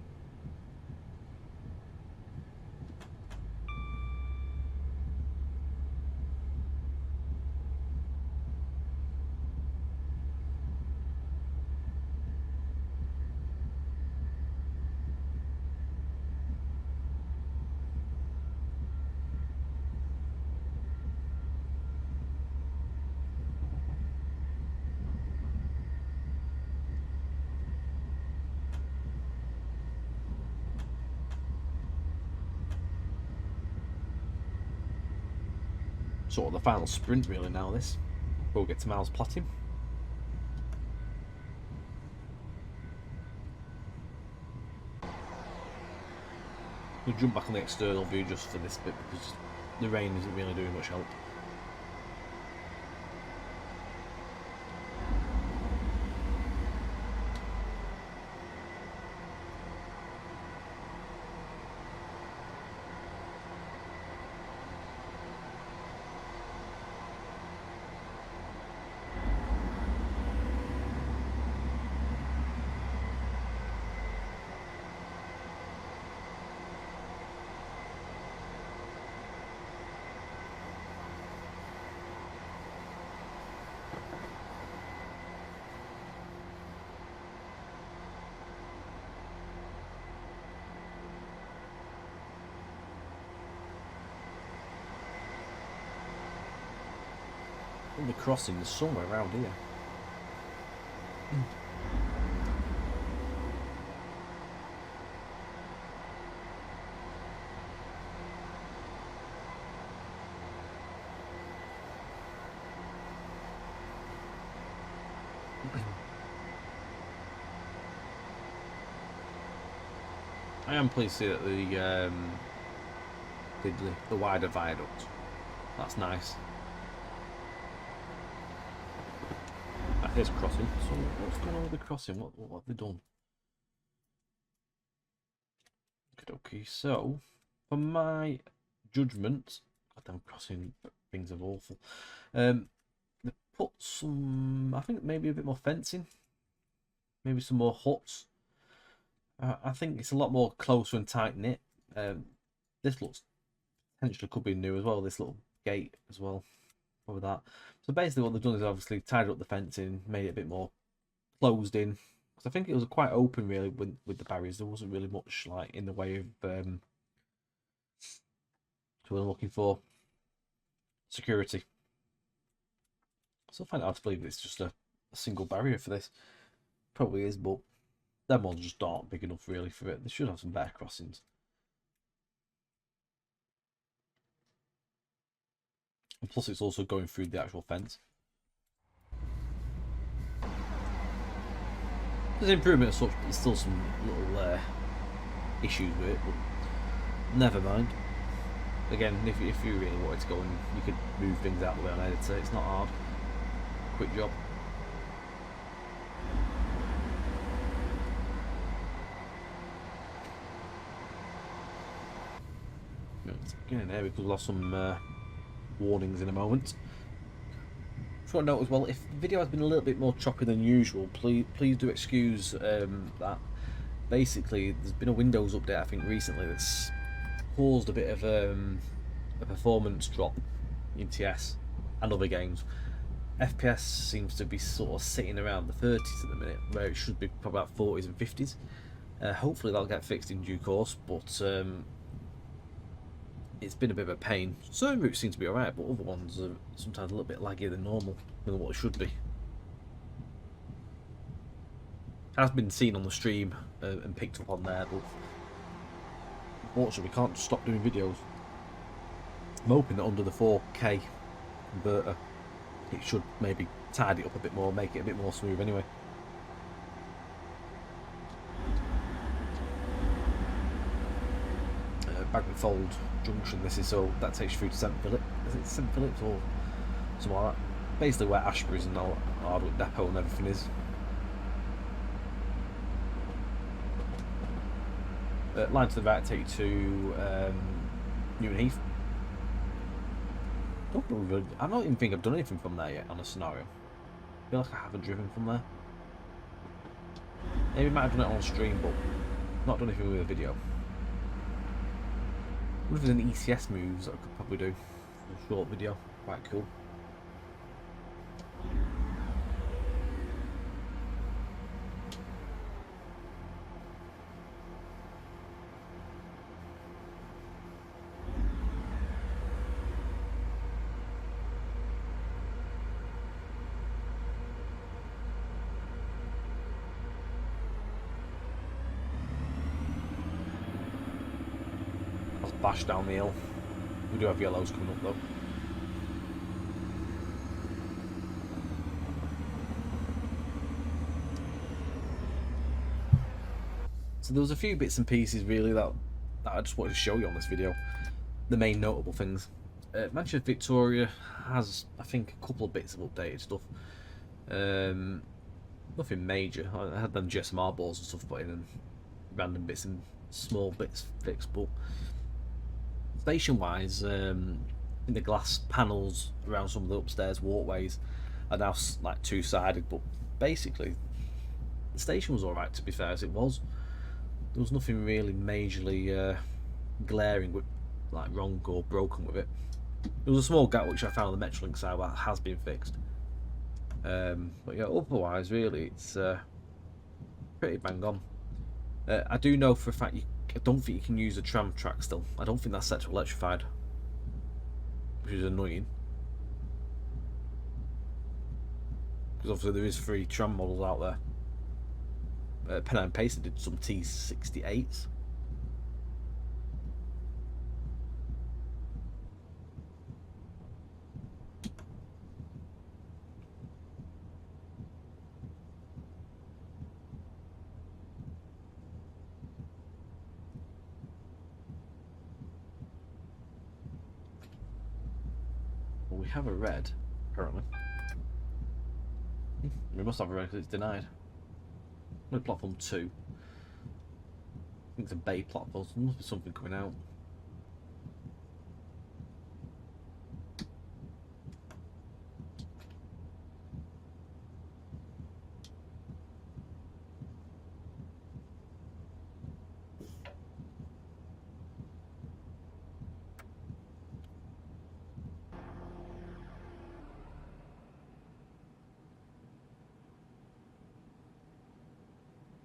Sort of the final sprint really now, this. We'll get to Miles Platin. We'll jump back on the external view just for this bit because the rain isn't really doing much help. The crossing is somewhere around here. I am pleased to see that the wider viaduct. That's nice. Here's crossing. So what's going on with the crossing? What have they done? Okay, so for my judgment, goddamn crossing things are awful. They put some, I think maybe a bit more fencing, maybe some more huts. I think it's a lot more closer and tight knit. This looks potentially could be new as well. This little gate as well. With that, so basically what they've done is obviously tied up the fencing, made it a bit more closed in, because I think it was quite open really with the barriers. There wasn't really much like in the way of what we're looking for, security. So I find it hard to believe it's just a single barrier for this. Probably is, but them ones just aren't big enough really for it. They should have some better crossings. And plus it's also going through the actual fence. There's improvement as such, but there's still some little issues with it, but never mind. Again, if you really wanted to go and you could move things out of the way on editor, it's not hard. Quick job. Again, there we could lost some warnings in a moment. Just want to note as well, if the video has been a little bit more choppy than usual, please do excuse that. Basically, there's been a Windows update I think recently that's caused a bit of a performance drop in TS and other games. FPS seems to be sort of sitting around the 30s at the minute, where it should be probably about 40s and 50s. Hopefully that'll get fixed in due course, but it's been a bit of a pain. Certain routes seem to be alright, but other ones are sometimes a little bit laggier than normal, than what it should be. Has been seen on the stream and picked up on there, but unfortunately we can't stop doing videos. I'm hoping that under the 4K converter it should maybe tidy it up a bit more, make it a bit more smooth anyway. Bagmanfold Junction this is, so that takes you through to St Philip. Is it St Philip's or something like that? Basically where Ashbury's and all Hardwick Depot and everything is. Line to the right take you to Newton Heath. I don't even think I've done anything from there yet on a scenario. I feel like I haven't driven from there. Maybe I might have done it on stream, but not done anything with a video. I wonder if there's any ECS moves that I could probably do. A short video, quite cool. Bash down the hill. We do have yellows coming up though. So there was a few bits and pieces really that I just wanted to show you on this video. The main notable things. Manchester Victoria has, I think, a couple of bits of updated stuff. Nothing major. I had them GSMR balls and stuff put in, and random bits and small bits fixed. But station-wise, in the glass panels around some of the upstairs walkways are now like two-sided. But basically, the station was alright, to be fair, as it was. There was nothing really majorly glaring with, like, wrong or broken with it. There was a small gap which I found on the Metrolink side that has been fixed. But yeah, otherwise, really, it's pretty bang on. I do know for a fact I don't think you can use a tram track still. I don't think that's set to electrified, which is annoying. Because obviously there is 3 tram models out there. Pen and Paste did some T68s. Well, we have a red, apparently. We must have a red because it's denied. With platform 2. I think it's a bay platform, so there must be something coming out.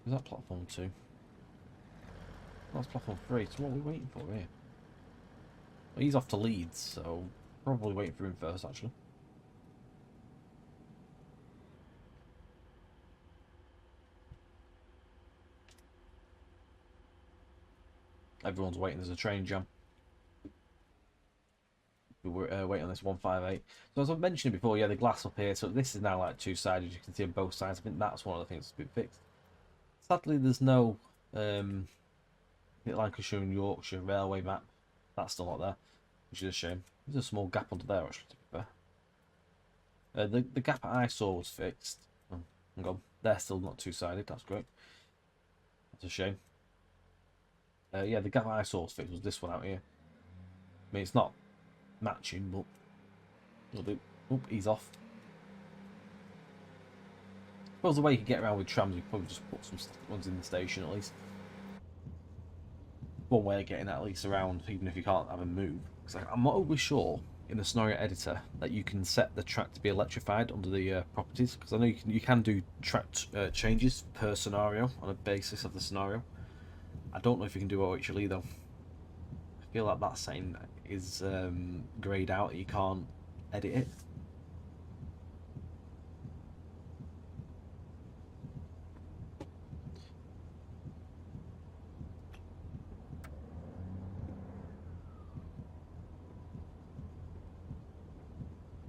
Is that platform 2? That's platform 3, so what are we waiting for here? Well, he's off to Leeds, so probably waiting for him first, actually. Everyone's waiting, there's a train jam. We're waiting on this 158. So as I've mentioned before, yeah, the glass up here, so this is now like two-sided, you can see on both sides. I think that's one of the things that's been fixed. Sadly, there's no Lancashire and Yorkshire railway map. That's still not there, which is a shame. There's a small gap under there, actually, to be fair. The gap I saw was fixed. Oh, hang on. They're still not two-sided, that's great. That's a shame. Yeah, the gap I saw was fixed was this one out here. I mean, it's not matching, but it'll do. Oh, he's off. I suppose the way you can get around with trams, you probably just put some ones in the station at least. One way of getting at least around, even if you can't have them move. Because I'm not always sure in the scenario editor that you can set the track to be electrified under the properties. Because I know you can do track changes per scenario on a basis of the scenario. I don't know if you can do OHLE though. I feel like that setting is greyed out. You can't edit it.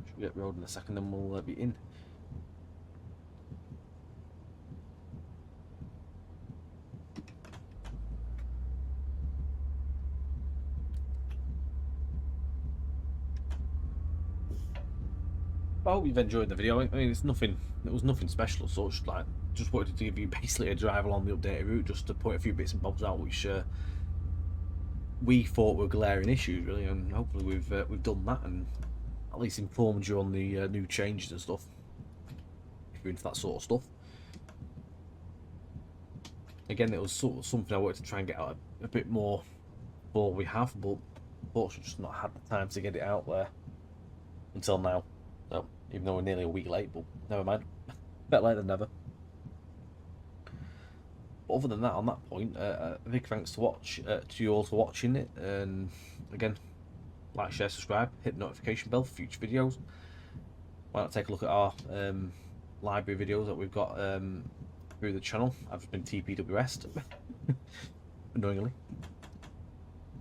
Should get road in a second, then we'll be in. I hope you've enjoyed the video. I mean, it was nothing special as such. Like, just wanted to give you basically a drive along the updated route, just to point a few bits and bobs out, which we thought were glaring issues, really, and hopefully we've done that and at least informed you on the new changes and stuff. If you're into that sort of stuff. Again, it was sort of something I wanted to try and get out a bit more before we have, but unfortunately just not had the time to get it out there until now. So, even though we're nearly a week late, but never mind. Better late than never. But other than that, on that point, a big thanks to you all for watching it, and again, like, share, subscribe, hit the notification bell for future videos. Why not take a look at our library videos that we've got through the channel. I've just been TPWS annoyingly.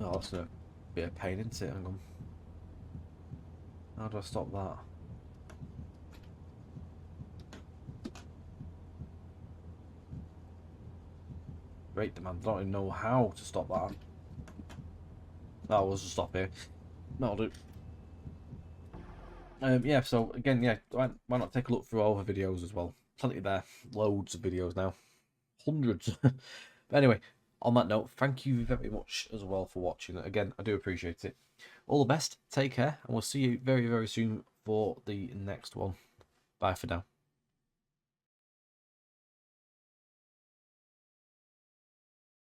Oh, that's a bit of pain, isn't it? Hang on. How do I stop that? brake demand. I don't even know how to stop that. That was to stop here. That'll do. Yeah, so again, yeah, why not take a look through all the videos as well? Plenty there, loads of videos now, hundreds. But anyway, on that note, thank you very much as well for watching. Again, I do appreciate it. All the best, take care, and we'll see you very, very soon for the next one. Bye for now.